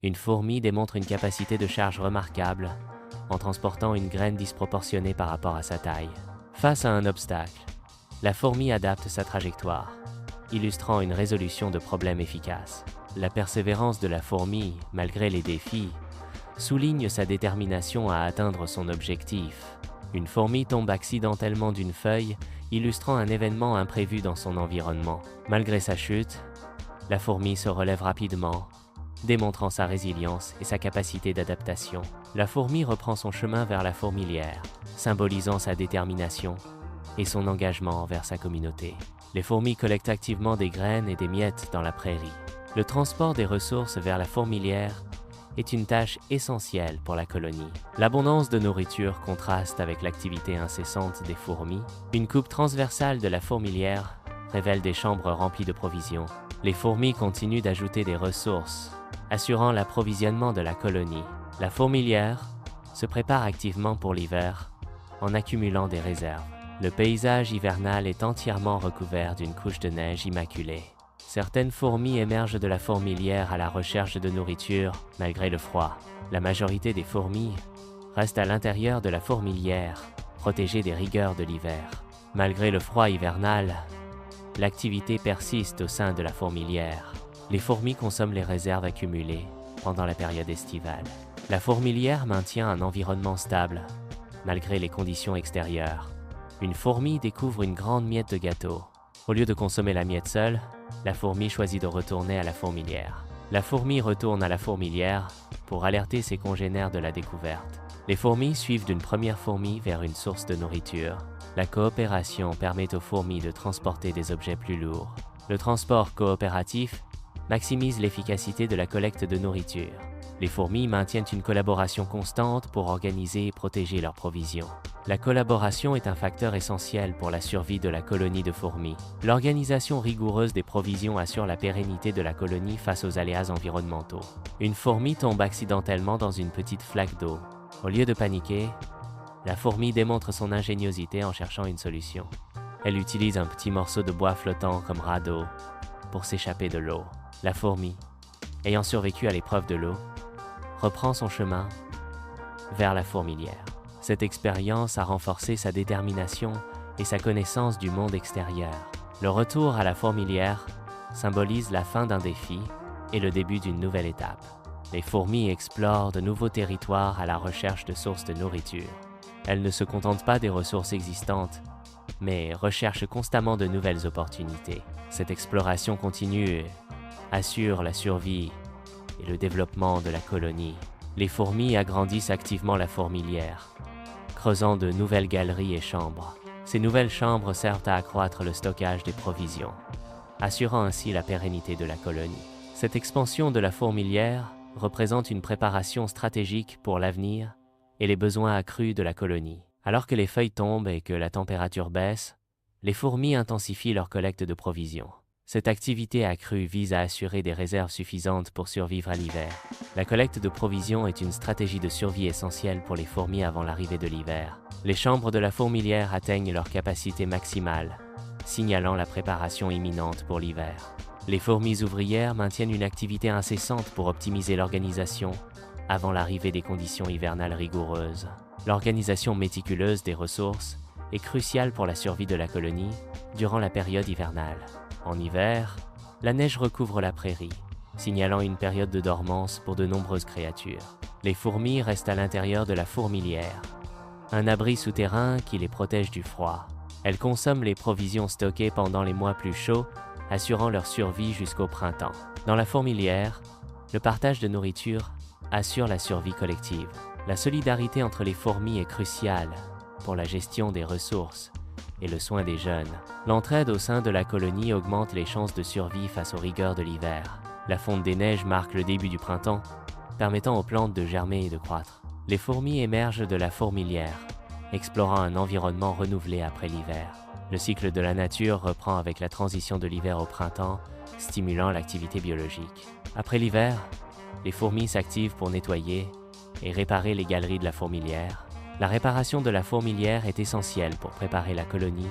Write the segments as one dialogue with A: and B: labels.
A: Une fourmi démontre une capacité de charge remarquable en transportant une graine disproportionnée par rapport à sa taille. Face à un obstacle, la fourmi adapte sa trajectoire, illustrant une résolution de problème efficace. La persévérance de la fourmi, malgré les défis, souligne sa détermination à atteindre son objectif. Une fourmi tombe accidentellement d'une feuille, illustrant un événement imprévu dans son environnement. Malgré sa chute, la fourmi se relève rapidement, démontrant sa résilience et sa capacité d'adaptation. La fourmi reprend son chemin vers la fourmilière, symbolisant sa détermination et son engagement envers sa communauté. Les fourmis collectent activement des graines et des miettes dans la prairie. Le transport des ressources vers la fourmilière est une tâche essentielle pour la colonie. L'abondance de nourriture contraste avec l'activité incessante des fourmis. Une coupe transversale de la fourmilière révèle des chambres remplies de provisions. Les fourmis continuent d'ajouter des ressources, assurant l'approvisionnement de la colonie. La fourmilière se prépare activement pour l'hiver en accumulant des réserves. Le paysage hivernal est entièrement recouvert d'une couche de neige immaculée. Certaines fourmis émergent de la fourmilière à la recherche de nourriture malgré le froid. La majorité des fourmis restent à l'intérieur de la fourmilière, protégées des rigueurs de l'hiver. Malgré le froid hivernal, l'activité persiste au sein de la fourmilière. Les fourmis consomment les réserves accumulées pendant la période estivale. La fourmilière maintient un environnement stable, malgré les conditions extérieures. Une fourmi découvre une grande miette de gâteau. Au lieu de consommer la miette seule, la fourmi choisit de retourner à la fourmilière. La fourmi retourne à la fourmilière pour alerter ses congénères de la découverte. Les fourmis suivent d'une première fourmi vers une source de nourriture. La coopération permet aux fourmis de transporter des objets plus lourds. Le transport coopératif maximise l'efficacité de la collecte de nourriture. Les fourmis maintiennent une collaboration constante pour organiser et protéger leurs provisions. La collaboration est un facteur essentiel pour la survie de la colonie de fourmis. L'organisation rigoureuse des provisions assure la pérennité de la colonie face aux aléas environnementaux. Une fourmi tombe accidentellement dans une petite flaque d'eau. Au lieu de paniquer, la fourmi démontre son ingéniosité en cherchant une solution. Elle utilise un petit morceau de bois flottant comme radeau pour s'échapper de l'eau. La fourmi, ayant survécu à l'épreuve de l'eau, reprend son chemin vers la fourmilière. Cette expérience a renforcé sa détermination et sa connaissance du monde extérieur. Le retour à la fourmilière symbolise la fin d'un défi et le début d'une nouvelle étape. Les fourmis explorent de nouveaux territoires à la recherche de sources de nourriture. Elles ne se contentent pas des ressources existantes, mais recherchent constamment de nouvelles opportunités. Cette exploration continue assure la survie et le développement de la colonie. Les fourmis agrandissent activement la fourmilière, creusant de nouvelles galeries et chambres. Ces nouvelles chambres servent à accroître le stockage des provisions, assurant ainsi la pérennité de la colonie. Cette expansion de la fourmilière représente une préparation stratégique pour l'avenir et les besoins accrus de la colonie. Alors que les feuilles tombent et que la température baisse, les fourmis intensifient leur collecte de provisions. Cette activité accrue vise à assurer des réserves suffisantes pour survivre à l'hiver. La collecte de provisions est une stratégie de survie essentielle pour les fourmis avant l'arrivée de l'hiver. Les chambres de la fourmilière atteignent leur capacité maximale, signalant la préparation imminente pour l'hiver. Les fourmis ouvrières maintiennent une activité incessante pour optimiser l'organisation avant l'arrivée des conditions hivernales rigoureuses. L'organisation méticuleuse des ressources est cruciale pour la survie de la colonie durant la période hivernale. En hiver, la neige recouvre la prairie, signalant une période de dormance pour de nombreuses créatures. Les fourmis restent à l'intérieur de la fourmilière, un abri souterrain qui les protège du froid. Elles consomment les provisions stockées pendant les mois plus chauds, assurant leur survie jusqu'au printemps. Dans la fourmilière, le partage de nourriture assure la survie collective. La solidarité entre les fourmis est cruciale pour la gestion des ressources et le soin des jeunes. L'entraide au sein de la colonie augmente les chances de survie face aux rigueurs de l'hiver. La fonte des neiges marque le début du printemps, permettant aux plantes de germer et de croître. Les fourmis émergent de la fourmilière, explorant un environnement renouvelé après l'hiver. Le cycle de la nature reprend avec la transition de l'hiver au printemps, stimulant l'activité biologique. Après l'hiver, les fourmis s'activent pour nettoyer et réparer les galeries de la fourmilière. La réparation de la fourmilière est essentielle pour préparer la colonie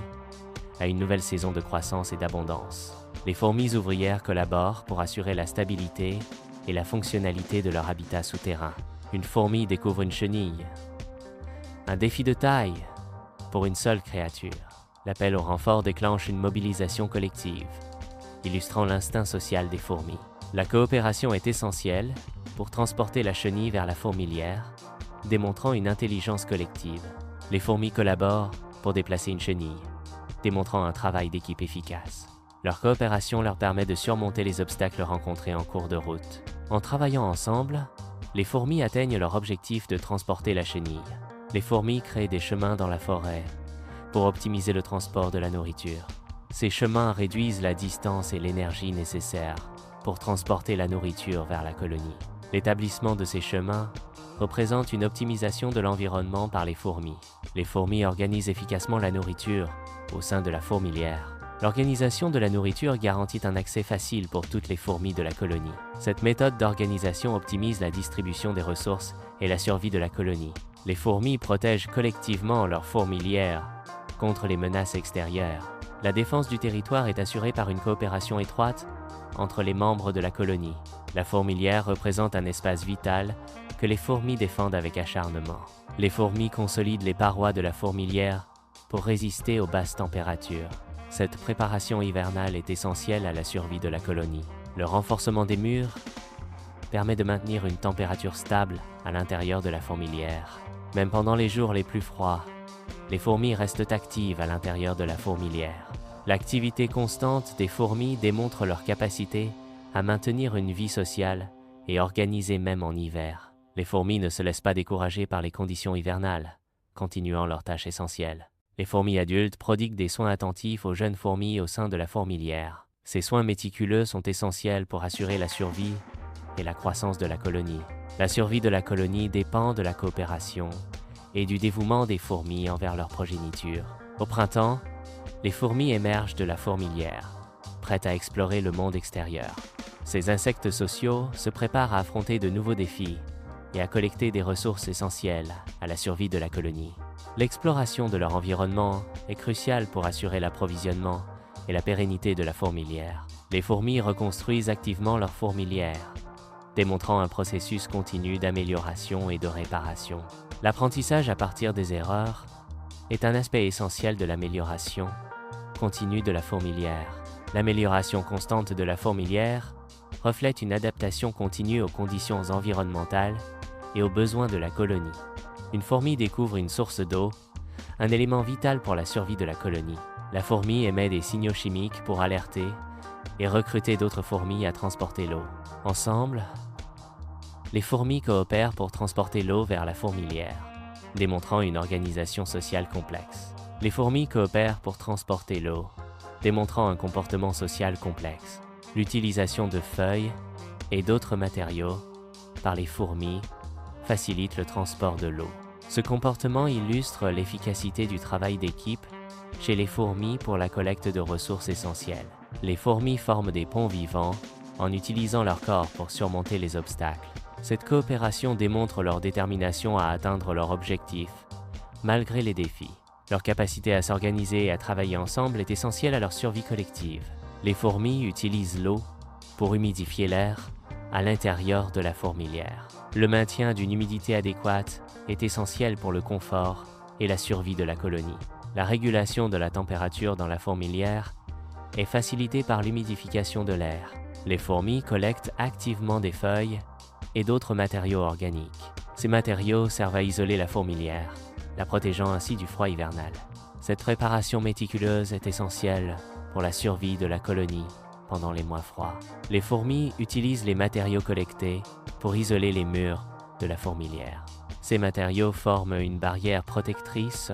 A: à une nouvelle saison de croissance et d'abondance. Les fourmis ouvrières collaborent pour assurer la stabilité et la fonctionnalité de leur habitat souterrain. Une fourmi découvre une chenille. Un défi de taille pour une seule créature. L'appel au renfort déclenche une mobilisation collective, illustrant l'instinct social des fourmis. La coopération est essentielle pour transporter la chenille vers la fourmilière, démontrant une intelligence collective. Les fourmis collaborent pour déplacer une chenille, démontrant un travail d'équipe efficace. Leur coopération leur permet de surmonter les obstacles rencontrés en cours de route. En travaillant ensemble, les fourmis atteignent leur objectif de transporter la chenille. Les fourmis créent des chemins dans la forêt pour optimiser le transport de la nourriture. Ces chemins réduisent la distance et l'énergie nécessaires pour transporter la nourriture vers la colonie. L'établissement de ces chemins représente une optimisation de l'environnement par les fourmis. Les fourmis organisent efficacement la nourriture au sein de la fourmilière. L'organisation de la nourriture garantit un accès facile pour toutes les fourmis de la colonie. Cette méthode d'organisation optimise la distribution des ressources et la survie de la colonie. Les fourmis protègent collectivement leur fourmilière contre les menaces extérieures. La défense du territoire est assurée par une coopération étroite entre les membres de la colonie. La fourmilière représente un espace vital que les fourmis défendent avec acharnement. Les fourmis consolident les parois de la fourmilière pour résister aux basses températures. Cette préparation hivernale est essentielle à la survie de la colonie. Le renforcement des murs permet de maintenir une température stable à l'intérieur de la fourmilière. Même pendant les jours les plus froids, les fourmis restent actives à l'intérieur de la fourmilière. L'activité constante des fourmis démontre leur capacité à maintenir une vie sociale et organisée même en hiver. Les fourmis ne se laissent pas décourager par les conditions hivernales, continuant leurs tâches essentielles. Les fourmis adultes prodiguent des soins attentifs aux jeunes fourmis au sein de la fourmilière. Ces soins méticuleux sont essentiels pour assurer la survie et la croissance de la colonie. La survie de la colonie dépend de la coopération et du dévouement des fourmis envers leur progéniture. Au printemps, les fourmis émergent de la fourmilière, prêtes à explorer le monde extérieur. Ces insectes sociaux se préparent à affronter de nouveaux défis et à collecter des ressources essentielles à la survie de la colonie. L'exploration de leur environnement est cruciale pour assurer l'approvisionnement et la pérennité de la fourmilière. Les fourmis reconstruisent activement leur fourmilière, démontrant un processus continu d'amélioration et de réparation. L'apprentissage à partir des erreurs est un aspect essentiel de l'amélioration continue de la fourmilière. L'amélioration constante de la fourmilière reflète une adaptation continue aux conditions environnementales et aux besoins de la colonie. Une fourmi découvre une source d'eau, un élément vital pour la survie de la colonie. La fourmi émet des signaux chimiques pour alerter et recruter d'autres fourmis à transporter l'eau. Ensemble, les fourmis coopèrent pour transporter l'eau vers la fourmilière, démontrant une organisation sociale complexe. Les fourmis coopèrent pour transporter l'eau, démontrant un comportement social complexe. L'utilisation de feuilles et d'autres matériaux par les fourmis facilite le transport de l'eau. Ce comportement illustre l'efficacité du travail d'équipe chez les fourmis pour la collecte de ressources essentielles. Les fourmis forment des ponts vivants en utilisant leur corps pour surmonter les obstacles. Cette coopération démontre leur détermination à atteindre leur objectif, malgré les défis. Leur capacité à s'organiser et à travailler ensemble est essentielle à leur survie collective. Les fourmis utilisent l'eau pour humidifier l'air à l'intérieur de la fourmilière. Le maintien d'une humidité adéquate est essentiel pour le confort et la survie de la colonie. La régulation de la température dans la fourmilière est facilitée par l'humidification de l'air. Les fourmis collectent activement des feuilles et d'autres matériaux organiques. Ces matériaux servent à isoler la fourmilière, la protégeant ainsi du froid hivernal. Cette préparation méticuleuse est essentielle pour la survie de la colonie pendant les mois froids. Les fourmis utilisent les matériaux collectés pour isoler les murs de la fourmilière. Ces matériaux forment une barrière protectrice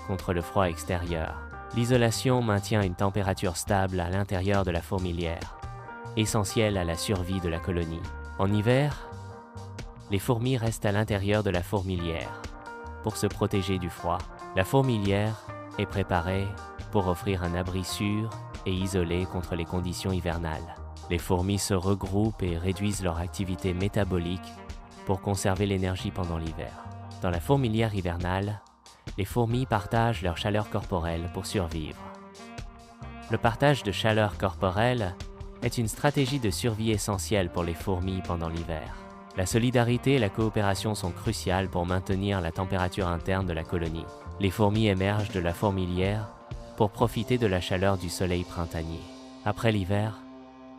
A: contre le froid extérieur. L'isolation maintient une température stable à l'intérieur de la fourmilière, essentielle à la survie de la colonie. En hiver, les fourmis restent à l'intérieur de la fourmilière pour se protéger du froid. La fourmilière est préparée pour offrir un abri sûr et isolé contre les conditions hivernales. Les fourmis se regroupent et réduisent leur activité métabolique pour conserver l'énergie pendant l'hiver. Dans la fourmilière hivernale, les fourmis partagent leur chaleur corporelle pour survivre. Le partage de chaleur corporelle est une stratégie de survie essentielle pour les fourmis pendant l'hiver. La solidarité et la coopération sont cruciales pour maintenir la température interne de la colonie. Les fourmis émergent de la fourmilière pour profiter de la chaleur du soleil printanier. Après l'hiver,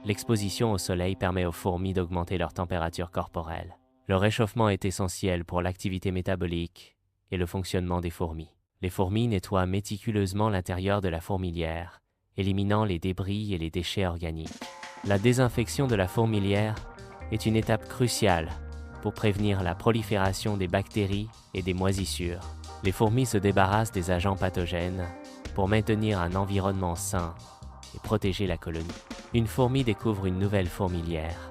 A: l'exposition au soleil permet aux fourmis d'augmenter leur température corporelle. Le réchauffement est essentiel pour l'activité métabolique et le fonctionnement des fourmis. Les fourmis nettoient méticuleusement l'intérieur de la fourmilière, éliminant les débris et les déchets organiques. La désinfection de la fourmilière est une étape cruciale pour prévenir la prolifération des bactéries et des moisissures. Les fourmis se débarrassent des agents pathogènes pour maintenir un environnement sain et protéger la colonie. Une fourmi découvre une nouvelle fourmilière,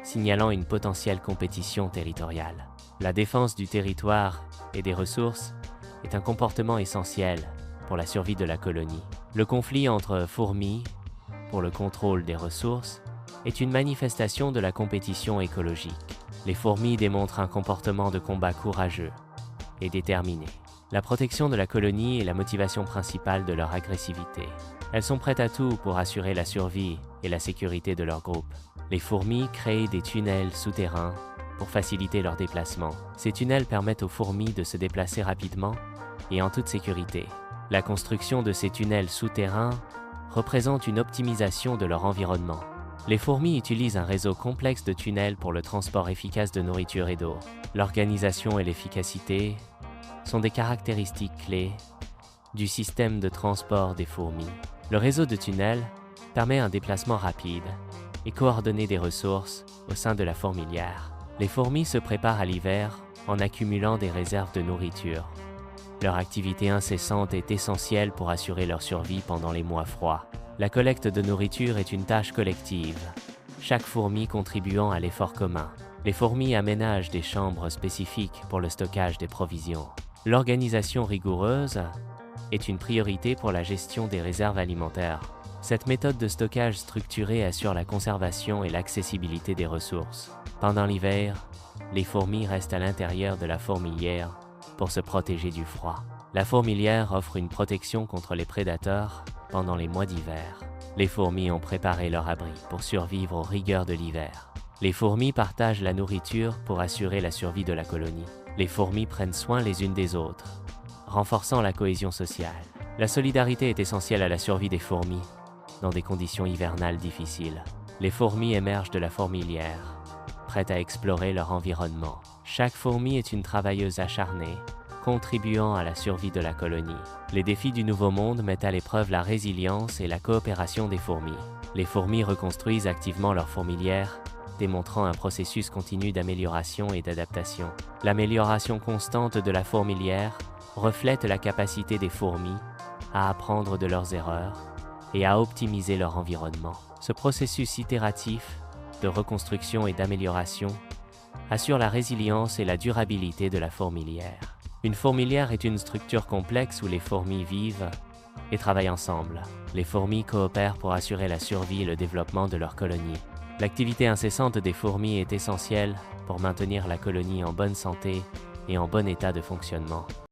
A: signalant une potentielle compétition territoriale. La défense du territoire et des ressources est un comportement essentiel pour la survie de la colonie. Le conflit entre fourmis pour le contrôle des ressources est une manifestation de la compétition écologique. Les fourmis démontrent un comportement de combat courageux et déterminé. La protection de la colonie est la motivation principale de leur agressivité. Elles sont prêtes à tout pour assurer la survie et la sécurité de leur groupe. Les fourmis créent des tunnels souterrains pour faciliter leur déplacement. Ces tunnels permettent aux fourmis de se déplacer rapidement et en toute sécurité. La construction de ces tunnels souterrains représente une optimisation de leur environnement. Les fourmis utilisent un réseau complexe de tunnels pour le transport efficace de nourriture et d'eau. L'organisation et l'efficacité sont des caractéristiques clés du système de transport des fourmis. Le réseau de tunnels permet un déplacement rapide et coordonné des ressources au sein de la fourmilière. Les fourmis se préparent à l'hiver en accumulant des réserves de nourriture. Leur activité incessante est essentielle pour assurer leur survie pendant les mois froids. La collecte de nourriture est une tâche collective, chaque fourmi contribuant à l'effort commun. Les fourmis aménagent des chambres spécifiques pour le stockage des provisions. L'organisation rigoureuse est une priorité pour la gestion des réserves alimentaires. Cette méthode de stockage structurée assure la conservation et l'accessibilité des ressources. Pendant l'hiver, les fourmis restent à l'intérieur de la fourmilière pour se protéger du froid. La fourmilière offre une protection contre les prédateurs pendant les mois d'hiver. Les fourmis ont préparé leur abri pour survivre aux rigueurs de l'hiver. Les fourmis partagent la nourriture pour assurer la survie de la colonie. Les fourmis prennent soin les unes des autres, renforçant la cohésion sociale. La solidarité est essentielle à la survie des fourmis dans des conditions hivernales difficiles. Les fourmis émergent de la fourmilière, prêtes à explorer leur environnement. Chaque fourmi est une travailleuse acharnée, contribuant à la survie de la colonie. Les défis du Nouveau Monde mettent à l'épreuve la résilience et la coopération des fourmis. Les fourmis reconstruisent activement leur fourmilière, démontrant un processus continu d'amélioration et d'adaptation. L'amélioration constante de la fourmilière reflète la capacité des fourmis à apprendre de leurs erreurs et à optimiser leur environnement. Ce processus itératif de reconstruction et d'amélioration assure la résilience et la durabilité de la fourmilière. Une fourmilière est une structure complexe où les fourmis vivent et travaillent ensemble. Les fourmis coopèrent pour assurer la survie et le développement de leur colonie. L'activité incessante des fourmis est essentielle pour maintenir la colonie en bonne santé et en bon état de fonctionnement.